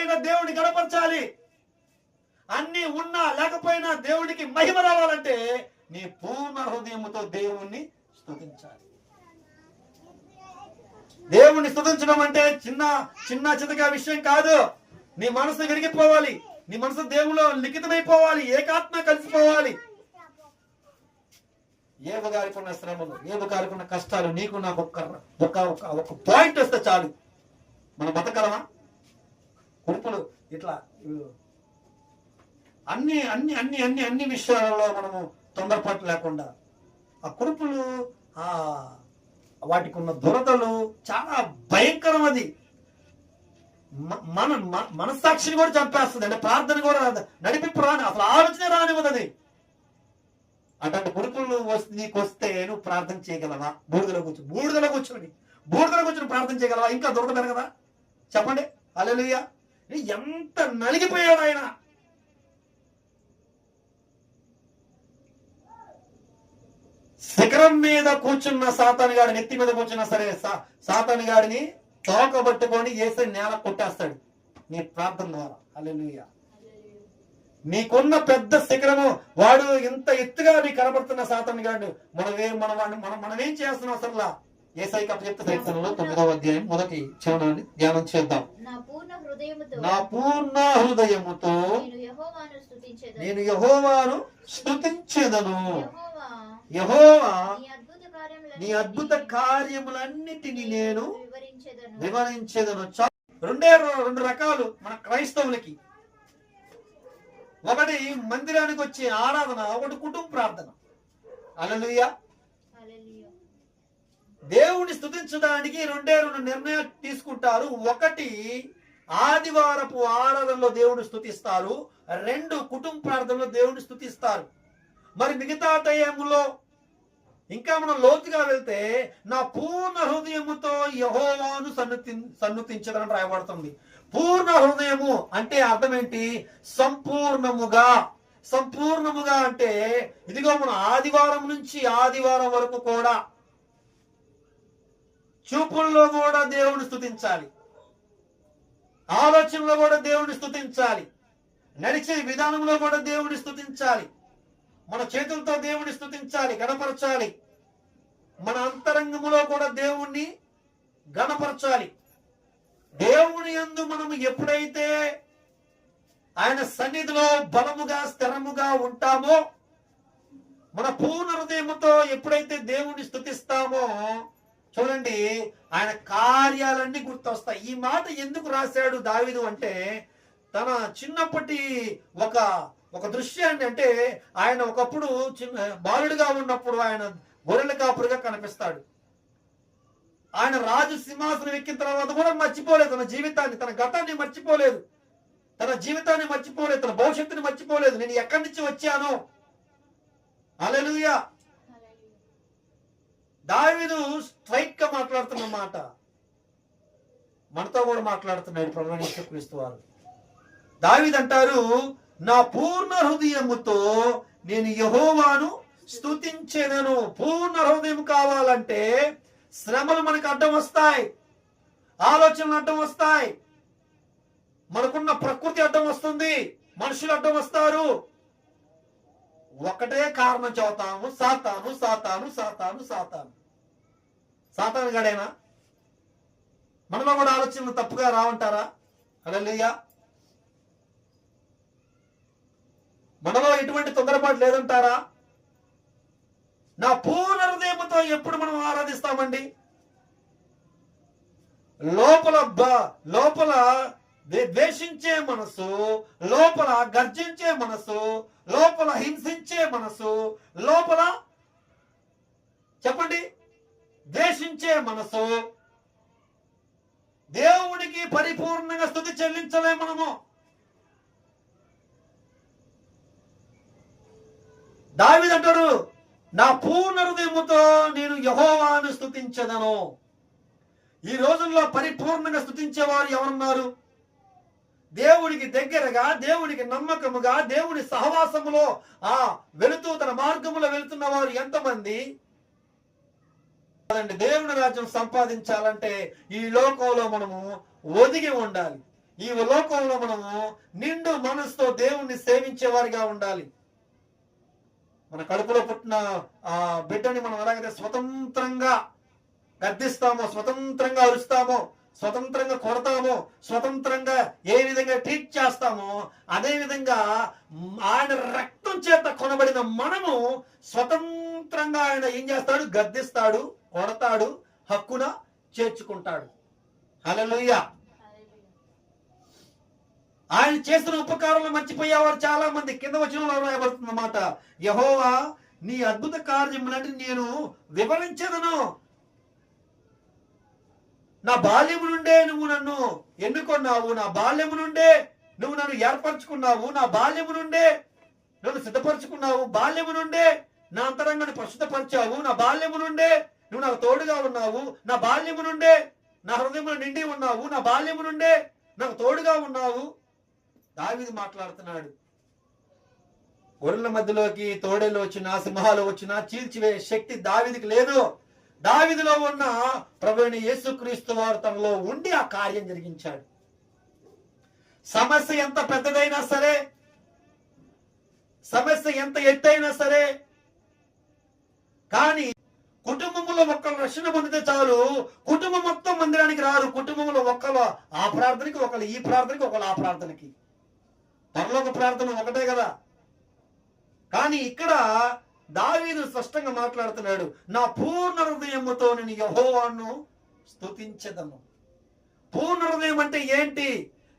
లేకపోయినా దేవుడిని గణపరచాలి. అన్ని ఉన్నా లేకపోయినా దేవుడికి మహిమ రావాలంటే నీ పూర్ణ హృదయముతో దేవుణ్ణి స్తుతించాలి. దేవుణ్ణి స్తుతించడం అంటే చిన్న చిన్న చితగా విషయం కాదు. నీ మనసు విరిగిపోవాలి, నీ మనసు దేవులో లిఖితమైపోవాలి, ఏకాత్మ కలిసిపోవాలి. ఏదో గారికి ఉన్న శ్రమలు, ఏదో గారికి ఉన్న కష్టాలు నీకు నాకు ఒక పాయింట్ వస్తే చాలు, మనం బతకలమా? కురుపులు ఇట్లా అన్ని అన్ని అన్ని అన్ని అన్ని విషయాలలో మనము తొందరపాటు లేకుండా ఆ కురుపులు వాటికి ఉన్న దురదలు చాలా భయంకరం. అది మనస్సాక్షిని కూడా చంపేస్తుంది. అంటే ప్రార్థన కూడా నడిపింపు రాని, అసలు ఆలోచన రానివ్వదు అది. అటువంటి కురుపులు నీకు వస్తే నువ్వు ప్రార్థన చేయగలవా? బూడిదలో కూర్చొని ప్రార్థన చేయగలవా? ఇంకా దురద పెరగదా? చెప్పండి. హల్లెలూయా. ఎంత నలిగిపోయాడు ఆయన. శిఖరం మీద కూర్చున్న సాతాను గాడిని, నెత్తి మీద కూర్చున్నా సరే సాతాను గాడిని తోకబట్టుకొని వేసి నేల కొట్టేస్తాడు నీ ప్రార్థన ద్వారా. హల్లెలూయా. నీకున్న పెద్ద శిఖరము, వాడు ఇంత ఎత్తుగా నీకు కనబడుతున్న సాతాను గాడు మనమేం చేస్తున్నాం అసలు? యేసయ్య అప్పచెప్త కీర్తనలో 9వ అధ్యాయం మొదటి చరణాన్ని ధ్యానం చేద్దాం. నా పూర్ణ హృదయముతో నేను యెహోవాను స్తుతించెదను. యెహోవా నీ అద్భుత కార్యములన్నిటిని నేను వివరించెదను. రెండు రకాలు మన క్రైస్తవులకి. ఒకటి మందిరానికి వచ్చే ఆరాధన, ఒకటి కుటుంబ ప్రార్థన. హల్లెలూయా. దేవుని స్తుతించడానికి రెండే నిర్ణయాలు తీసుకుంటారు. ఒకటి ఆదివారపు ఆరాధనలో దేవుని స్తుతిస్తారు, రెండు కుటుంబ ప్రార్థనలో దేవుని స్తుతిస్తారు. మరి మిగతా టైంలో ఇంకా మనం లోతుగా వెళ్తే నా పూర్ణ హృదయముతో యెహోవాను సన్నుతించదని రాయబడుతుంది. పూర్ణ హృదయము అంటే అర్థం ఏంటి? సంపూర్ణముగా. సంపూర్ణముగా అంటే ఇదిగో మనం ఆదివారం నుంచి ఆదివారం వరకు కూడా చూపుల్లో కూడా దేవుని స్తుతించాలి, ఆలోచనలో కూడా దేవుని స్తుతించాలి, నడిచే విధానంలో కూడా దేవుని స్తుతించాలి, మన చేతులతో దేవుని స్తుతించాలి, గణపరచాలి, మన అంతరంగములో కూడా దేవుణ్ణి గణపరచాలి. దేవుని యందు మనము ఎప్పుడైతే ఆయన సన్నిధిలో బలముగా స్థిరముగా ఉంటామో, మన పూర్ణ హృదయముతో ఎప్పుడైతే దేవుణ్ణి స్తుతిస్తామో, చూడండి ఆయన కార్యాలన్నీ గుర్తొస్తాయి. ఈ మాట ఎందుకు రాశాడు దావీదు అంటే, తన చిన్నప్పటి ఒక దృశ్యాన్ని, అంటే ఆయన ఒకప్పుడు బాలుడిగా ఉన్నప్పుడు ఆయన గొర్రెల కాపురిగా కనిపిస్తాడు. ఆయన రాజు సింహాసనం ఎక్కిన తర్వాత కూడా మర్చిపోలేదు తన జీవితాన్ని, తన గతాన్ని మర్చిపోలేదు, తన జీవితాన్ని మర్చిపోలేదు, తన భవిష్యత్తుని మర్చిపోలేదు. నేను ఎక్కడి నుంచి వచ్చానో. హల్లెలూయా. దావీదు స్ట్రైట్ గా మాట్లాడుతున్న మాట మనతో కూడా మాట్లాడుతున్నాడు ప్రభువైన యేసుక్రీస్తు వారు. దావీదు అంటారు, నా పూర్ణ హృదయముతో నేను యెహోవాను స్తుతించెదను. పూర్ణ హృదయం కావాలంటే శ్రమలు మనకు అడ్డం వస్తాయి, ఆలోచనలు అడ్డం వస్తాయి, మనకున్న ప్రకృతి అడ్డం వస్తుంది, మనుషులు అడ్డం వస్తారు. ఒకటే కారణం చెబుతాము, సాతాను సాతాను సాతాను సాతాను. సాతాను గడేనా? మనలో కూడా ఆలోచనలు తప్పుగా రావంటారా? హల్లెలూయా. మనలో ఎటువంటి తొందరపాటు లేదంటారా? నా పూర్ణ హృదయముతో ఎప్పుడు మనం ఆరాధిస్తామండి? లోపల ద్వేషించే మనసు, లోపల గర్జించే మనసు, లోపల హింసించే మనసు, లోపల చెప్పండి ద్వేషించే మనసు, దేవుడికి పరిపూర్ణంగా స్తుతి చెల్లించలే మనము. దావీదు అంటాడు, నా పూర్ణ హృదయముతో నేను యెహోవాను స్తుతించెదను. ఈ రోజుల్లో పరిపూర్ణంగా స్తుతించేవారు ఎవరున్నారు? దేవుడికి దగ్గరగా, దేవుడికి నమ్మకముగా, దేవుడి సహవాసములో వెళుతూ తన మార్గములో వెళుతున్న వారు ఎంతమంది? దేవుని రాజ్యం సంపాదించాలంటే ఈ లోకంలో మనము ఒదిగి ఉండాలి. ఈ లోకంలో మనము నిండు మనసుతో దేవుణ్ణి సేవించేవారిగా ఉండాలి. మన కడుపులో పుట్టిన ఆ బిడ్డని మనం ఎలాగైతే స్వతంత్రంగా గర్దిస్తామో, స్వతంత్రంగా అరుస్తామో, స్వతంత్రంగా కొడతామో, స్వతంత్రంగా ఏ విధంగా ట్రీట్ చేస్తామో, అదే విధంగా ఆయన రక్తం చేత కొనబడిన మనము స్వతంత్రంగా ఆయన ఏం చేస్తాడు? గద్దిస్తాడు, కొడతాడు, హక్కున చేర్చుకుంటాడు. హల్లెలూయా. ఆయన చేసిన ఉపకారాలు మర్చిపోయేవారు చాలా మంది. కింద వచనంలో రాయబడుతున్నమాట, యెహోవా నీ అద్భుత కార్యములని నేను వివరించదను. నా బాల్యము నుండే నువ్వు నన్ను ఎన్నుకున్నావు, నా బాల్యము నుండే నువ్వు నన్ను ఏర్పరచుకున్నావు, నా బాల్యము నుండే నన్ను సిద్ధపరచుకున్నావు, బాల్యము నుండే నా అంతరంగాన్ని పరిశుద్ధపరిచావు, నా బాల్యము నుండే నువ్వు నాకు తోడుగా ఉన్నావు, నా బాల్యము నుండే నా హృదయంలో నిండి ఉన్నావు, నా బాల్యము నుండే నాకు తోడుగా ఉన్నావు. దావీదు మాట్లాడుతున్నాడు. గొర్రెల మధ్యలోకి తోడేలు వచ్చినా, సింహాలు వచ్చినా చీల్చివే శక్తి దావీదుకి లేదు. దావీదులో ఉన్న ప్రభువైన యేసుక్రీస్తు వారు తనలో ఉండి ఆ కార్యం జరిగించాడు. సమస్య ఎంత పెద్దదైనా సరే, సమస్య ఎంత ఎత్తైనా సరే, కానీ కుటుంబంలో ఒక్కరు రక్షణ పొందితే చాలు. కుటుంబం మొత్తం మందిరానికి రారు. కుటుంబంలో ఒక్కరు ఆ ప్రార్థనకి, ఒకళ్ళు ఈ ప్రార్థనకి, ఒకళ్ళు ఆ ప్రార్థనకి. పరలోక ప్రార్థన ఒకటే కదా. కానీ ఇక్కడ దావీదు స్పష్టంగా మాట్లాడుతున్నాడు, నా పూర్ణ హృదయముతో నేను యెహోవాను స్తుతించెదను. పూర్ణ హృదయం అంటే ఏంటి?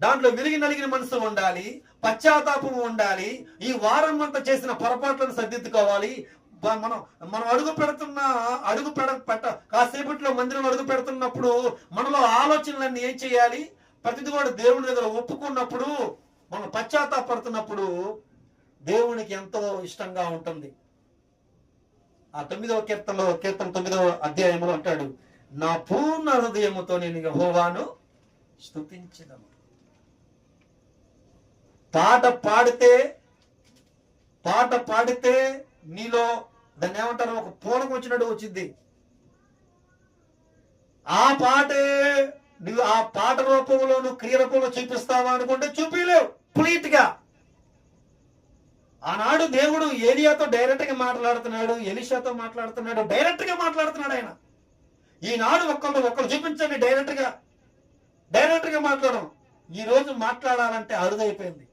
దాంట్లో విరిగి నలిగిన మనసు ఉండాలి, పశ్చాత్తాపం ఉండాలి, ఈ వారం అంతా చేసిన పొరపాట్లను సర్దిద్దుకోవాలి. మనం కాసేపట్లో మందిరంలో అడుగు పెడుతున్నప్పుడు మనలో ఆలోచనలన్నీ ఏం చేయాలి? ప్రతిది కూడా దేవుని దగ్గర ఒప్పుకున్నప్పుడు, మనం పశ్చాత్తాపడుతున్నప్పుడు దేవునికి ఎంతో ఇష్టంగా ఉంటుంది. ఆ 9వ కీర్తన 9వ అధ్యాయంలో అంటాడు, నా పూర్ణ హృదయముతో నేను యెహోవాను స్తుతించెదను. పాట పాడితే నీలో దాన్ని ఏమంటారు, ఒక పూనకం వచ్చినట్టు వచ్చింది. ఆ పాటే నువ్వు ఆ పాట రూపంలో నువ్వు క్రియ రూపంలో చూపిస్తావా అనుకుంటే చూపించలేవు. కంప్లీట్ గా ఆనాడు దేవుడు ఏలియాతో డైరెక్ట్ గా మాట్లాడుతున్నాడు, ఎలీషాతో మాట్లాడుతున్నాడు, డైరెక్ట్ గా మాట్లాడుతున్నాడు ఆయన. ఈనాడు ఒక్కరు చూపించండి, డైరెక్ట్ గా మాట్లాడడం. ఈ రోజు మాట్లాడాలంటే అరుదైపోయింది.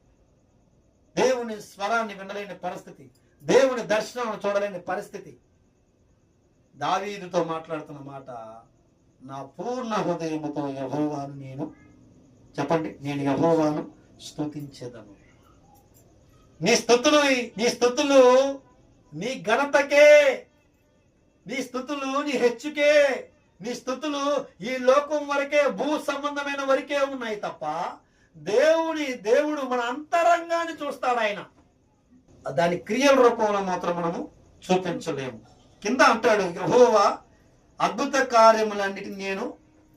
దేవుని స్వరాన్ని వినలేని పరిస్థితి, దేవుని దర్శనం చూడలేని పరిస్థితి. దావీదుతో మాట్లాడుతున్న మాట, నా పూర్ణ హృదయముతో యెహోవాను నేను యెహోవాను స్తుతించెదను. నీ స్తుతులు నీ ఘనతకే, నీ స్తుతులు నీ హెచ్చుకే, నీ స్తుతులు ఈ లోకం వరకే, భూ సంబంధమైన వరకే ఉన్నాయి తప్ప దేవుడు మన అంతరంగాన్ని చూస్తాడు. ఆయన దాని క్రియల రూపంలో మాత్రం మనము చూపించలేము. కింద అంటాడు, యెహోవా అద్భుత కార్యములన్నిటిని నేను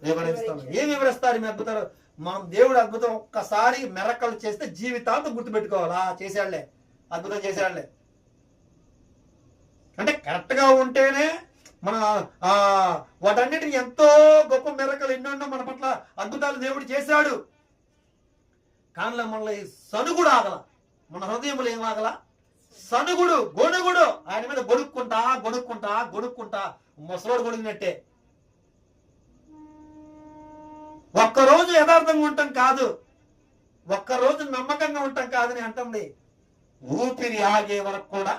వివరిస్తాను. ఏం వివరిస్తారు మీ అద్భుతాలు? మనం దేవుడు అద్భుతం ఒక్కసారి మెరకలు చేస్తే జీవితాంతం గుర్తుపెట్టుకోవాలా, చేశాడులే, అద్భుతం చేశాడులే అంటే కరెక్ట్ గా ఉంటేనే మన వాటన్నిటిని ఎంతో గొప్ప మెరకలు ఎన్నెన్నో మన పట్ల అద్భుతాలు దేవుడు చేశాడు. కానీ మనలో సనుగుడు ఆగల, మన హృదయంలో ఏం ఆగల? సనుగుడు, గొడుగుడు. ఆయన మీద గొడుక్కుంటా ముసలోడు గొడిగినట్టే. ఒక్కరోజు యథార్థంగా ఉంటాం కాదు, ఒక్కరోజు నమ్మకంగా ఉంటాం కాదని అంటుంది. ఊపిరి ఆగే వరకు కూడా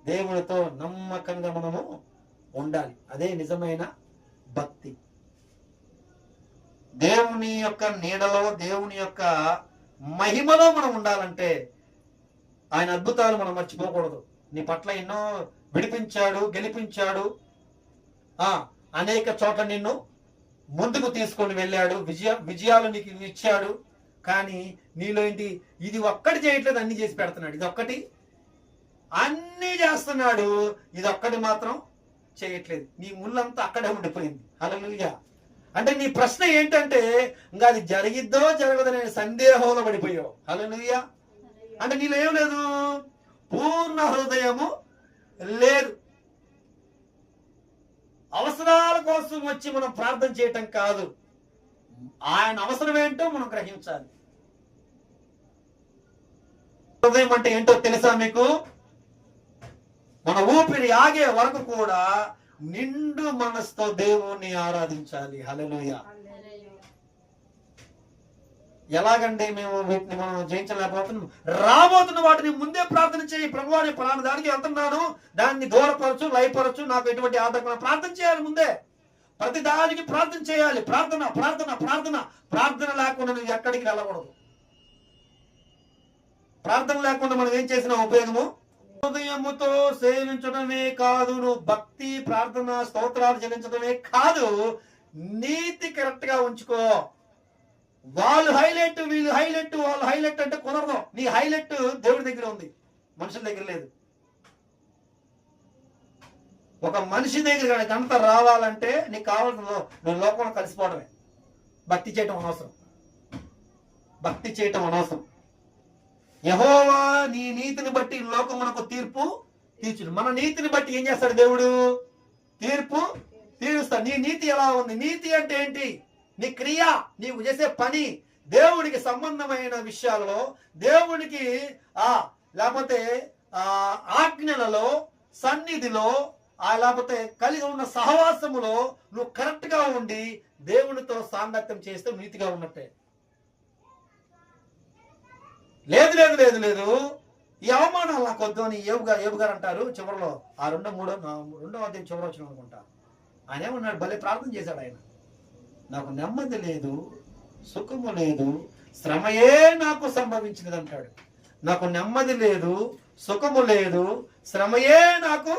దేవుడితో నమ్మకంగా మనము ఉండాలి. అదే నిజమైన భక్తి. దేవుని యొక్క నీడలో, దేవుని యొక్క మహిమలో మనం ఉండాలంటే ఆయన అద్భుతాలు మనం మర్చిపోకూడదు. నీ పట్ల ఎన్నో విడిపించాడు, గెలిపించాడు, అనేక చోట్ల నిన్ను ముందుకు తీసుకొని వెళ్ళాడు, విజయాలు నీకు ఇచ్చాడు. కానీ నీలో ఏంటి? ఇది ఒక్కటి చేయట్లేదు, అన్ని చేసి పెడుతున్నాడు. ఇది ఒక్కటి అన్ని చేస్తున్నాడు, ఇది ఒక్కటి మాత్రం చేయట్లేదు. నీ ముళ్ళంతా అక్కడే ఉండిపోయింది. హల్లెలూయా. అంటే నీ ప్రశ్న ఏంటంటే, ఇంకా అది జరిగిద్దో జరగదనే సందేహంలో పడిపోయావు. హల్లెలూయా. అంటే నీలో ఏం లేదు? పూర్ణ హృదయము లేదు. అవసరాల కోసం వచ్చి మనం ప్రార్థన చేయటం కాదు, ఆయన అవసరం ఏంటో మనం గ్రహించాలి. హృదయం అంటే ఏంటో తెలుసా మీకు? మన ఊపిరి ఆగే వరకు కూడా నిండు మనసుతో దేవుణ్ణి ఆరాధించాలి. హల్లెలూయా. ఎలాగండి మేము వీటిని మనం జయించలేకపోతున్నాం? రాబోతున్న వాటిని ముందే ప్రార్థన చేయి. ప్రభువా, నేను పలానా దానికి వెళ్తున్నాను, దాన్ని దూరపరచు, లయపరచు, నాకు ఎటువంటి ఆటంకం. ప్రార్థన చేయాలి. ముందే ప్రతి దానికి ప్రార్థన చేయాలి. ప్రార్థన ప్రార్థన ప్రార్థన ప్రార్థన లేకుండా నువ్వు ఎక్కడికి వెళ్ళకూడదు. ప్రార్థన లేకుండా మనం ఏం చేసినా ఉపయోగము? హృదయముతో సేవించడమే కాదు, నువ్వు భక్తి, ప్రార్థన, స్తోత్రాలు చెల్లించడమే కాదు, నీతి కరెక్ట్ గా ఉంచుకో. వాళ్ళు హైలైట్, వీళ్ళు హైలైట్, వాళ్ళు హైలైట్ అంటే కుదరదు. నీ హైలైట్ దేవుడి దగ్గర ఉంది, మనుషుల దగ్గర లేదు. ఒక మనిషి దగ్గర ఘనత రావాలంటే నీకు కావాల్సిన నువ్వు లోకంలో కలిసిపోవడమే. భక్తి చేయటం అనవసరం, భక్తి చేయటం అనవసరం. యెహోవా నీ నీతిని బట్టి లోకమునకు తీర్పు తీర్చుడు. మన నీతిని బట్టి ఏం చేస్తాడు దేవుడు? తీర్పు తీరుస్తాడు. నీ నీతి ఎలా ఉంది? నీతి అంటే ఏంటి? నీ క్రియ, నీవు చేసే పని, దేవుడికి సంబంధమైన విషయాలలో, దేవుడికి లేకపోతే ఆజ్ఞలలో, సన్నిధిలో, లేకపోతే కలిగి ఉన్న సహవాసములో నువ్వు కరెక్ట్ గా ఉండి దేవునితో సాంగత్యం చేస్తే నీతిగా ఉన్నట్టే. లేదు లేదు లేదు లేదు, ఈ అవమానాలు నాకు వద్దు అని ఏబు గారు అంటారు చివరిలో. ఆ రెండో అధ్యాయం చివరి వచ్చిన అనుకుంటా. ఆయన ఏమన్నాడు? భలే ప్రార్థన చేశాడు ఆయన. నాకు నెమ్మది లేదు, సుఖము లేదు, శ్రమయే నాకు సంభవించినది అంటాడు. నాకు నెమ్మది లేదు, సుఖము లేదు, శ్రమయే నాకు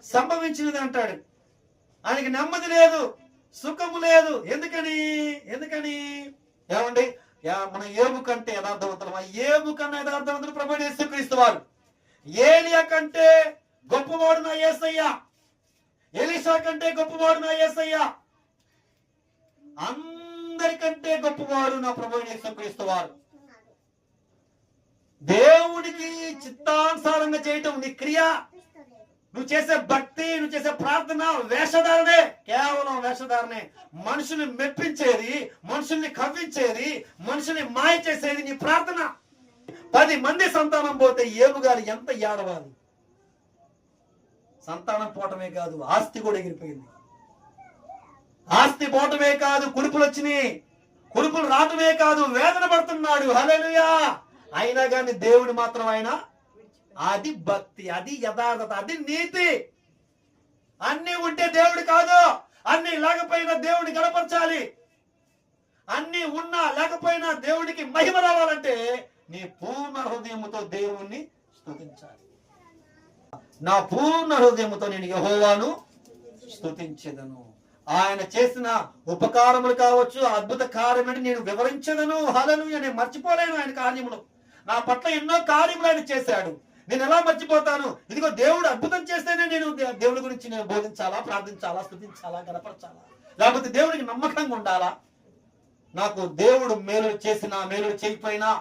సంభవించినది అంటాడు. ఆయనకి నెమ్మది లేదు, సుఖము లేదు. ఎందుకని? ఏమండి, మన ఏబు కంటే యథార్థవంతులు, ఏబు కన్నా యథార్థవంతులు ప్రభువైన యేసుక్రీస్తు వారు. ఏలియా కంటే గొప్పవాడు నా యేసయ్య, ఎలీషా కంటే గొప్పవాడు నా యేసయ్య, అందరికంటే గొప్పవాడు నా ప్రభువైన యేసుక్రీస్తు వారు. దేవుడికి చిత్తానుసారంగా చేయటం నీ క్రియ. నువ్వు చేసే భక్తి, నువ్వు చేసే ప్రార్థన వేషధారణే, కేవలం వేషధారణే. మనుషుల్ని మెప్పించేది, మనుషుల్ని కవ్వించేది, మనుషుల్ని మాయ చేసేది నీ ప్రార్థన. 10 మంది సంతానం పోతే ఏబు గారు ఎంత ఏడవాలి? సంతానం పోవటమే కాదు, ఆస్తి కూడా ఎగిరిపోయింది. ఆస్తి పోవటమే కాదు, కురుపులు వచ్చినాయి. కురుపులు రావటమే కాదు, వేదన పడుతున్నాడు. హల్లెలూయా. అయినా కానీ దేవుడు మాత్రం ఆయన, అది భక్తి, అది యథార్థత, అది నీతి. అన్ని ఉంటే దేవుడు కాదు, అన్ని లేకపోయినా దేవుడిని గణపరచాలి. అన్ని ఉన్నా లేకపోయినా దేవుడికి మహిమ రావాలంటే నీ పూర్ణ హృదయముతో దేవుణ్ణి స్తుతించాలి. నా పూర్ణ హృదయముతో నేను యెహోవాను స్తుతించెదను. ఆయన చేసిన ఉపకారములు కావచ్చు, అద్భుత కార్యములు నేను వివరించెదను. హల్లెలూయా. నేను మర్చిపోలేను ఆయన కార్యములు. నా పట్ల ఎన్నో కార్యములు ఆయన చేశాడు. నేను ఎలా మర్చిపోతాను? ఇదిగో దేవుడు అద్భుతం చేస్తేనే నేను దేవుడి గురించి నేను బోధించాలా, ప్రార్థించాలా, స్తుతించాలా, గణపరచాలా? లేకపోతే దేవుడికి నమ్మకంగా ఉండాలా? నాకు దేవుడు మేలు చేసినా, మేలు చేయకపోయినా,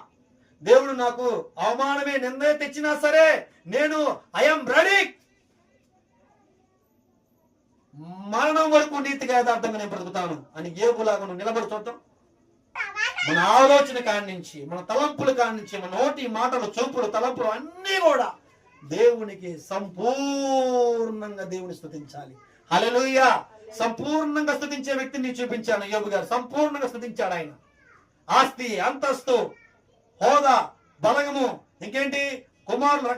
దేవుడు నాకు అవమానమే, నిందే తెచ్చినా సరే, నేను ఐఎమ్ రెడీ. మరణం వరకు నీతిగా యథార్థంగా నేను బ్రతుకుతాను అని ఏబులాగా నువ్వు నిలబడి చూద్దాం. మన ఆలోచన కాడి నుంచి, మన తలంపుల కాడి నుంచి, మన నోటి మాటలు, చూపులు, తలంపులు అన్నీ కూడా దేవునికి సంపూర్ణంగా దేవుని స్తుతించాలి. హల్లెలూయా. సంపూర్ణంగా స్తుతించే వ్యక్తిని చూపించాను. యోబు గారు సంపూర్ణంగా స్తుతించాడు. ఆయన ఆస్తి, అంతస్తు, హోదా, బలగము, ఇంకేంటి, కుమారులు,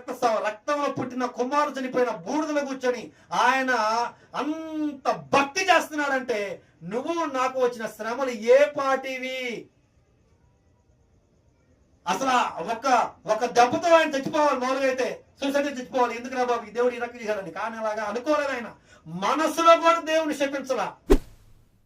రక్తంలో పుట్టిన కుమారుడు చనిపోయిన బూడిదలో కూర్చొని ఆయన అంత భక్తి చేస్తున్నాడంటే నువ్వు నాకు వచ్చిన శ్రమలు ఏ పాటివి? అసలు ఒక దెబ్బతో ఆయన చచ్చిపోవాలి. మామూలుగా అయితే సూసైడ్ చచ్చిపోవాలి. ఎందుకు రా బాబు దేవుడు ఈ రకం చేశాడని. కానీ అలాగా అనుకోలేదు ఆయన. మనసులో కూడా దేవుని శపించలా.